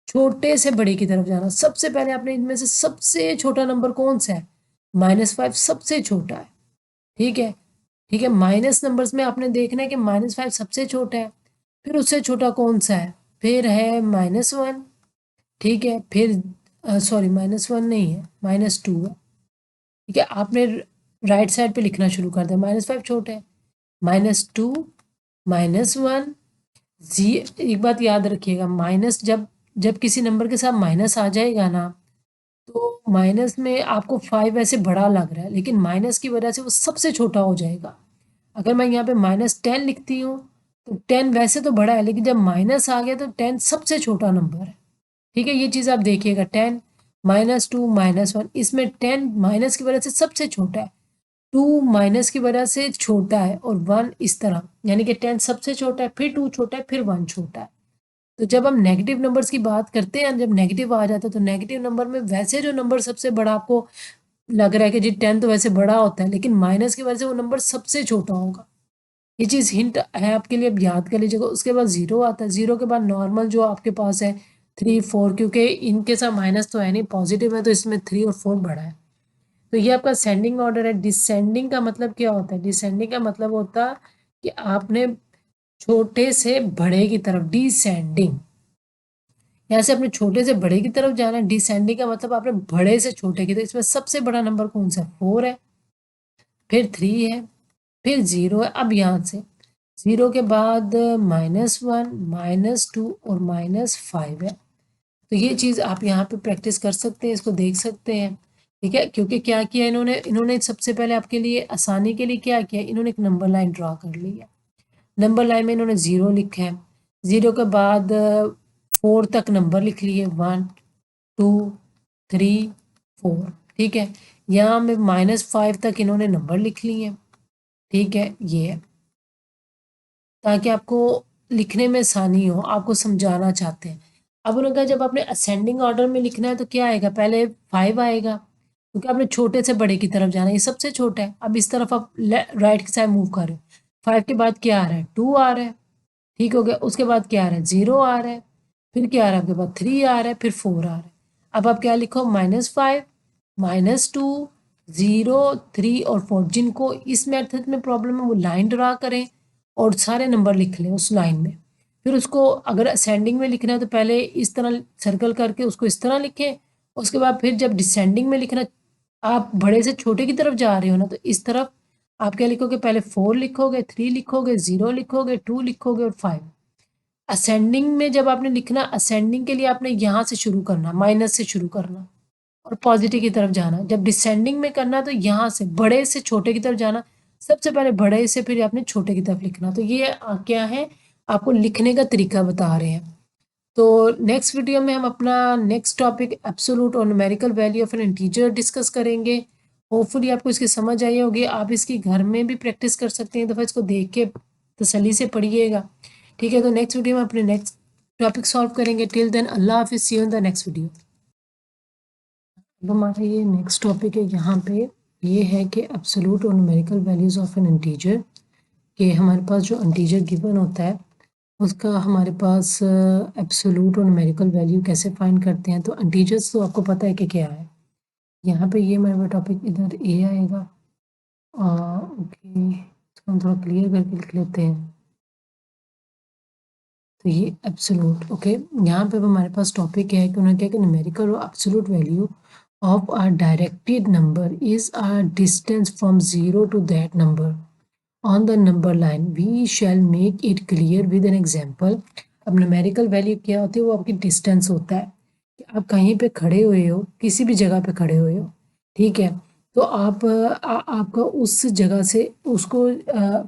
छोटे से बड़े की तरफ जाना। सबसे पहले आपने इनमें से सबसे छोटा नंबर कौन सा है? -5 सबसे छोटा है। ठीक है। ठीक है, माइनस नंबर्स में आपने देखना है कि -5 सबसे छोटा है, फिर उससे छोटा कौन सा है? फिर है -1। ठीक है, फिर सॉरी -1 नहीं है, -2 है। ठीक है, आपने राइट साइड पे लिखना शुरू कर दिया। -5 छोटा है, -2 -1 जी। एक बात याद रखिएगा, माइनस जब जब किसी नंबर के साथ माइनस आ जाएगा ना, तो माइनस में आपको 5 ऐसे बड़ा लग रहा है, लेकिन माइनस की वजह से वो सबसे छोटा हो जाएगा। अगर मैं यहाँ पे -10 लिखती हूँ तो 10 वैसे तो बड़ा है, लेकिन जब माइनस आ गया तो 10 सबसे छोटा नंबर है। ठीक है, ये चीज़ आप देखिएगा। 10 -2 -1, इसमें 10 माइनस की वजह से सबसे छोटा है, 2 माइनस की वजह से छोटा है, और 1 इस तरह, यानी कि 10 सबसे छोटा है, फिर 2 छोटा है, फिर 1 छोटा है। तो जब हम नेगेटिव नंबर्स की बात करते हैं, जब नेगेटिव आ जाता है, तो नेगेटिव नंबर में वैसे जो नंबर सबसे बड़ा आपको लग रहा है कि जी 10 तो वैसे बड़ा होता है, लेकिन माइनस की वजह से वो नंबर सबसे छोटा होगा। ये चीज़ हिंट है आपके लिए, अब याद कर लीजिएगा। उसके बाद 0 आता है। 0 के बाद नॉर्मल जो आपके पास है 3 4, क्योंकि इनके साथ माइनस तो है नहीं, पॉजिटिव है, तो इसमें 3 और 4 बड़ा है। तो ये आपका सेंडिंग ऑर्डर है। डिसेंडिंग का मतलब क्या होता है? डिसेंडिंग का मतलब होता है कि आपने छोटे से बड़े की तरफ, डिसेंडिंग, यहाँ से अपने छोटे से बड़े की तरफ जाना है। डिसेंडिंग का मतलब आपने बड़े से छोटे की तरफ। इसमें सबसे बड़ा नंबर कौन सा है? 4 है, फिर 3 है, फिर 0 है। अब यहाँ से 0 के बाद -1 -2 और -5 है। तो ये चीज़ आप यहाँ पे प्रैक्टिस कर सकते हैं, इसको देख सकते हैं। ठीक है, क्योंकि क्या किया इन्होंने इन्होंने सबसे पहले आपके लिए आसानी के लिए क्या किया, इन्होंने एक नंबर लाइन ड्रा कर ली है। नंबर लाइन में इन्होंने 0 लिखा है। 0 के बाद 4 तक नंबर लिख लिए, 1 2 3 4। ठीक है, यहाँ में -5 तक इन्होंने नंबर लिख लिए हैं। ठीक है, ये है ताकि आपको लिखने में आसानी हो, आपको समझाना चाहते हैं। अब उन्होंने कहा जब आपने असेंडिंग ऑर्डर में लिखना है तो क्या आएगा? पहले 5 आएगा, क्योंकि आपने छोटे से बड़े की तरफ जाना है, ये सबसे छोटा है। अब इस तरफ आप राइट की साइड मूव कर रहे हो। 5 के बाद क्या आ रहा है? 2 आ रहा है। ठीक हो गया। उसके बाद क्या आ रहा है? 0 आ रहा है। फिर क्या आ रहा है आपके पास? 3 आ रहा है, फिर 4 आ रहा है। अब आप क्या लिखो? -5 -2 0 3 और 4। जिनको इस मेथड में प्रॉब्लम है वो लाइन ड्रा करें और सारे नंबर लिख लें उस लाइन में। फिर उसको अगर असेंडिंग में लिखना है तो पहले इस तरह सर्कल करके उसको इस तरह लिखें। उसके बाद फिर जब डिसेंडिंग में लिखना, आप बड़े से छोटे की तरफ जा रहे हो ना, तो इस तरफ आप क्या लिखोगे? पहले 4 लिखोगे, 3 लिखोगे, 0 लिखोगे, 2 लिखोगे और 5। असेंडिंग में जब आपने लिखना, असेंडिंग के लिए आपने यहाँ से शुरू करना, माइनस से शुरू करना और पॉजिटिव की तरफ जाना। जब डिसेंडिंग में करना तो यहाँ से बड़े से छोटे की तरफ जाना। सबसे पहले बड़े से फिर आपने छोटे की तरफ लिखना। तो ये क्या है, आपको लिखने का तरीका बता रहे हैं। तो नेक्स्ट वीडियो में हम अपना नेक्स्ट टॉपिक एब्सोल्यूट और numerical value of N integer discuss करेंगे। होपफुली आपको इसकी समझ आई होगी। आप इसकी घर में भी प्रैक्टिस कर सकते हैं, दफ़ा इसको देख के तसल्ली से पढ़िएगा। ठीक है, तो नेक्स्ट वीडियो में अपने नेक्स्ट टॉपिक सॉल्व करेंगे। टिल देन अल्लाह हाफिज़, see you in the next video. अब हमारा ये नेक्स्ट टॉपिक है, यहाँ पे ये है कि एब्सोल्यूट और numerical values of N integer, कि हमारे पास जो इंटीजर गिवन होता है उसका हमारे पास एब्सोल्यूट और न्यूमेरिकल वैल्यू कैसे फाइंड करते हैं। तो इंटीजर्स तो आपको पता है कि क्या है। यहाँ पे ये मेरा टॉपिक इधर ए आएगा। ओके, इसको हम थोड़ा क्लियर करके लिख लेते हैं। तो ये एब्सोल्यूट, ओके। यहाँ पे हमारे पास टॉपिक है कि उन्होंने क्या कि न्यूमेरिकल और absolute value of a directed number is a distance from 0 to that number on the number line. We shall make it clear with an example. अब न्यूमेरिकल वैल्यू क्या होती है? वो आपकी डिस्टेंस होता है कि आप कहीं पे खड़े हुए हो, किसी भी जगह पे खड़े हुए हो। ठीक है, तो आप आपका उस जगह से उसको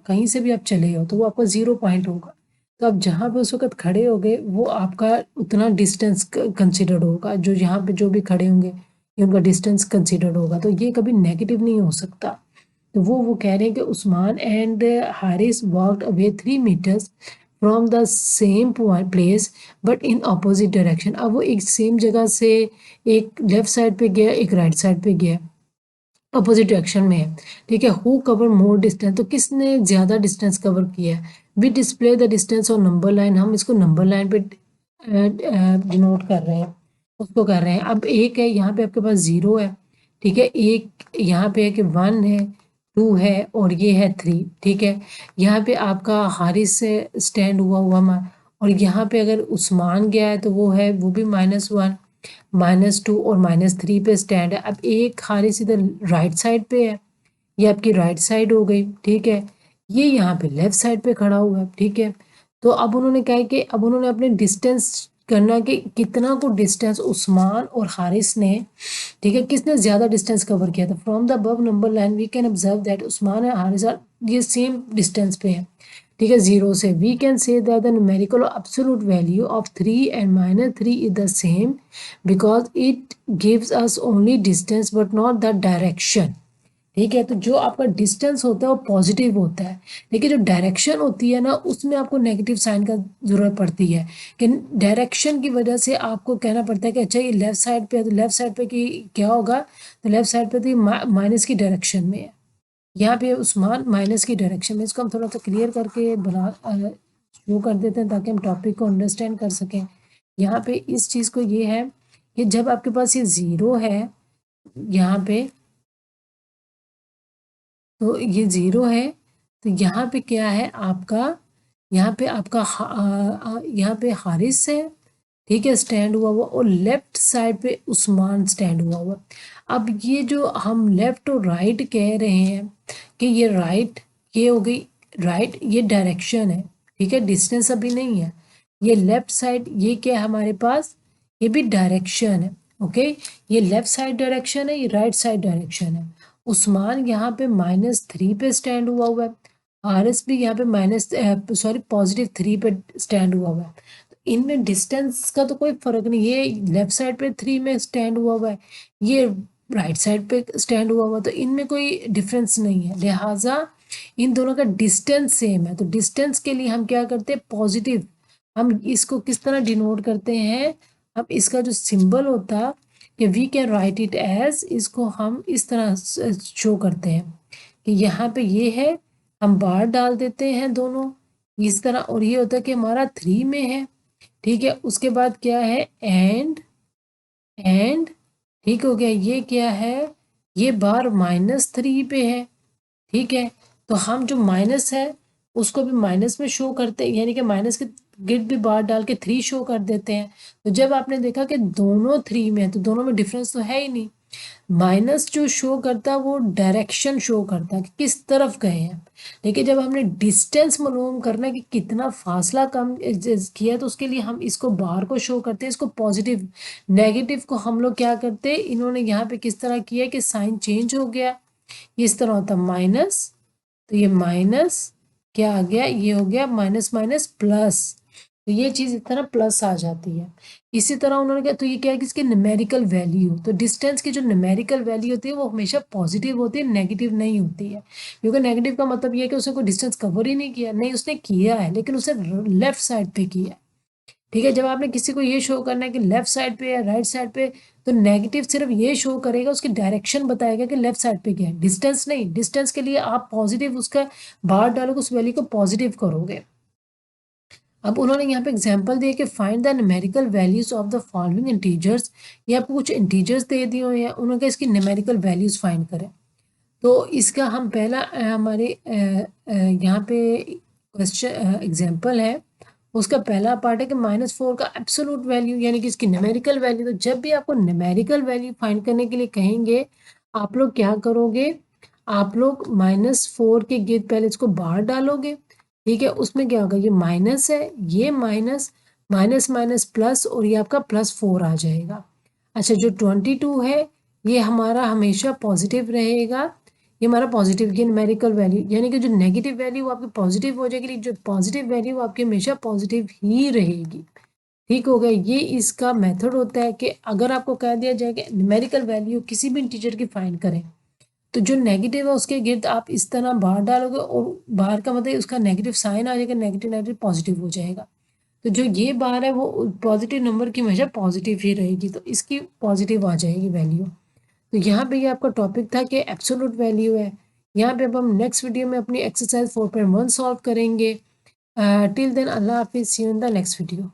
कहीं से भी आप चले हो तो वो आपका 0 पॉइंट होगा। तो आप जहाँ पे उस वक्त खड़े होगे वो आपका उतना डिस्टेंस कंसिडर्ड होगा। जो यहाँ पे जो भी खड़े होंगे ये उनका डिस्टेंस कंसिडर्ड होगा। तो ये कभी नेगेटिव नहीं हो सकता। तो वो कह रहे हैं कि Usman and Haris walked away 3 meters from the same place but in opposite direction. अब वो एक सेम जगह से एक लेफ्ट साइड पे गया, एक राइट साइड पे गया, अपोजिट डायरेक्शन में है, ठीक है। हु कवर मोर डिस्टेंस, तो किसने ज़्यादा डिस्टेंस कवर किया है। We display the distance on number line, हम इसको नंबर लाइन पे डिनोट कर रहे हैं, उसको कर रहे हैं। अब एक है यहाँ पे आपके पास 0 है, ठीक है, एक यहाँ पे है कि 1 है, 2 है और ये है 3, ठीक है। यहाँ पे आपका हारिस से स्टैंड हुआ हुआ और यहाँ पे अगर उस्मान गया है तो वो है, वो भी -1, -2 और -3 पे स्टैंड है। अब एक हारिस इधर राइट साइड पे है, ये आपकी राइट साइड हो गई, ठीक है। ये यहाँ पे लेफ्ट साइड पे खड़ा हुआ है, ठीक है। तो अब उन्होंने क्या है कि अब उन्होंने अपने डिस्टेंस करना कि कितना को डिस्टेंस उस्मान और हारिस ने, ठीक है, किसने ज़्यादा डिस्टेंस कवर किया था। From the above number line we can observe that Usman और हारिस आर ये सेम डिस्टेंस पे है, ठीक है, 0 से। We can say that the numerical absolute value of 3 and -3 is the same because it gives us only distance but not the direction, ठीक है। तो जो आपका डिस्टेंस होता है वो पॉजिटिव होता है, लेकिन जो डायरेक्शन होती है ना उसमें आपको नेगेटिव साइन का ज़रूरत पड़ती है कि डायरेक्शन की वजह से आपको कहना पड़ता है कि अच्छा ये लेफ़्ट साइड पे है, तो लेफ़्ट साइड पे की क्या होगा, तो लेफ़्ट साइड पे तो ये माइनस की डायरेक्शन में है, यहाँ पे उस्मान माइनस की डायरेक्शन में। इसको हम थोड़ा सा क्लियर करके शो कर देते हैं ताकि हम टॉपिक को अंडरस्टैंड कर सकें। यहाँ पे इस चीज़ को ये है कि जब आपके पास ये 0 है यहाँ पे, तो ये 0 है, तो यहाँ पे क्या है आपका, यहाँ पे आपका यहाँ पे हारिस है, ठीक है, स्टैंड हुआ हुआ, और लेफ्ट साइड पे उस्मान स्टैंड हुआ हुआ। अब ये जो हम लेफ्ट और राइट कह रहे हैं कि ये राइट, ये हो गई राइट, ये डायरेक्शन है, ठीक है, डिस्टेंस अभी नहीं है। ये लेफ्ट साइड ये क्या है हमारे पास, ये भी डायरेक्शन है, ओके। ये लेफ्ट साइड डायरेक्शन है, ये राइट साइड डायरेक्शन है। उस्मान यहाँ पे -3 पे स्टैंड हुआ हुआ है, आरएस भी यहाँ पे +3 पे स्टैंड हुआ हुआ है। तो इनमें डिस्टेंस का तो कोई फर्क नहीं, ये लेफ्ट साइड पे 3 में स्टैंड हुआ हुआ है, ये राइट साइड पे स्टैंड हुआ हुआ, तो इनमें कोई डिफरेंस नहीं है, लिहाजा इन दोनों का डिस्टेंस सेम है। तो डिस्टेंस के लिए हम क्या करते हैं, पॉजिटिव, हम इसको किस तरह डिनोट करते हैं, हम इसका जो सिंबल होता कि we can write it as, इसको हम इस तरह शो करते हैं कि यहाँ पे ये है, हम बार डाल देते हैं दोनों इस तरह, और ये होता है कि हमारा 3 में है, ठीक है। उसके बाद क्या है, एंड ठीक हो गया, ये क्या है, ये बार -3 पे है, ठीक है। तो हम जो माइनस है उसको भी माइनस में शो करते हैं, यानी कि माइनस के गिट भी बार डाल के 3 शो कर देते हैं। तो जब आपने देखा कि दोनों 3 में है तो दोनों में डिफरेंस तो है ही नहीं, माइनस जो शो करता है वो डायरेक्शन शो करता है कि किस तरफ गए हैं, लेकिन जब हमने डिस्टेंस मालूम करना है कि कितना फासला कम किया तो उसके लिए हम इसको बार को शो करते हैं, इसको पॉजिटिव। नेगेटिव को हम लोग क्या करते हैं, इन्होंने यहाँ पे किस तरह किया कि साइन चेंज हो गया, इस तरह होता माइनस, तो ये माइनस क्या आ गया, ये हो गया माइनस माइनस प्लस, तो ये चीज़ इस तरह प्लस आ जाती है। इसी तरह उन्होंने क्या, तो ये क्या है कि इसकी न्यूमेरिकल वैल्यू, तो डिस्टेंस की जो न्यूमेरिकल वैल्यू होती है वो हमेशा पॉजिटिव होती है, नेगेटिव नहीं होती है। क्योंकि नेगेटिव का मतलब ये है कि उसने कोई डिस्टेंस कवर ही नहीं किया, नहीं उसने किया है लेकिन उसने लेफ्ट साइड पे किया है, ठीक है। जब आपने किसी को ये शो करना है कि लेफ्ट साइड पे या राइट साइड पे, तो नेगेटिव सिर्फ ये शो करेगा, उसकी डायरेक्शन बताएगा कि लेफ्ट साइड पे क्या है, डिस्टेंस नहीं। डिस्टेंस के लिए आप पॉजिटिव उसका बाहर डालोगे, उस वैल्यू को पॉजिटिव करोगे। अब उन्होंने यहाँ पे एग्जांपल दिए कि find the numerical values of the following integers, ये आपको कुछ इंटीजर्स दे दिए हुए हैं, उन्होंने कहा इसकी न्यूमेरिकल वैल्यूज फाइंड करें। तो इसका हम पहला हमारे यहाँ पे क्वेश्चन एग्जांपल है, उसका पहला पार्ट है कि -4 का एब्सोल्यूट वैल्यू, यानी कि इसकी न्यूमेरिकल वैल्यू। तो जब भी आपको न्यूमेरिकल वैल्यू फाइंड करने के लिए कहेंगे, आप लोग क्या करोगे, आप लोग -4 के गिर्द पहले इसको बाहर डालोगे, ठीक है। उसमें क्या होगा, ये माइनस है, ये माइनस, माइनस माइनस प्लस, और ये आपका +4 आ जाएगा। अच्छा, जो 22 है ये हमारा हमेशा पॉजिटिव रहेगा, ये हमारा पॉजिटिव की न्यूमेरिकल वैल्यू, यानी कि जो नेगेटिव वैल्यू आपकी पॉजिटिव हो जाएगी, जो पॉजिटिव वैल्यू आपकी हमेशा पॉजिटिव ही रहेगी, ठीक हो गया। ये इसका मेथड होता है कि अगर आपको कह दिया जाए कि न्यूमेरिकल वैल्यू किसी भी इंटीजर की फाइंड करें, तो जो नेगेटिव है उसके गिर्द आप इस तरह बार डालोगे और बार का मतलब उसका नेगेटिव साइन आ जाएगा, नेगेटिव नेगेटिव पॉजिटिव हो जाएगा। तो जो ये बार है वो पॉजिटिव नंबर की हमेशा पॉजिटिव ही रहेगी, तो इसकी पॉजिटिव आ जाएगी वैल्यू। तो यहाँ पे ये आपका टॉपिक था कि एब्सोल्यूट वैल्यू है। यहाँ पे अब हम नेक्स्ट वीडियो में अपनी एक्सरसाइज 4.1 सॉल्व करेंगे। टिल देन अल्लाह हाफिज़, see you in the next video.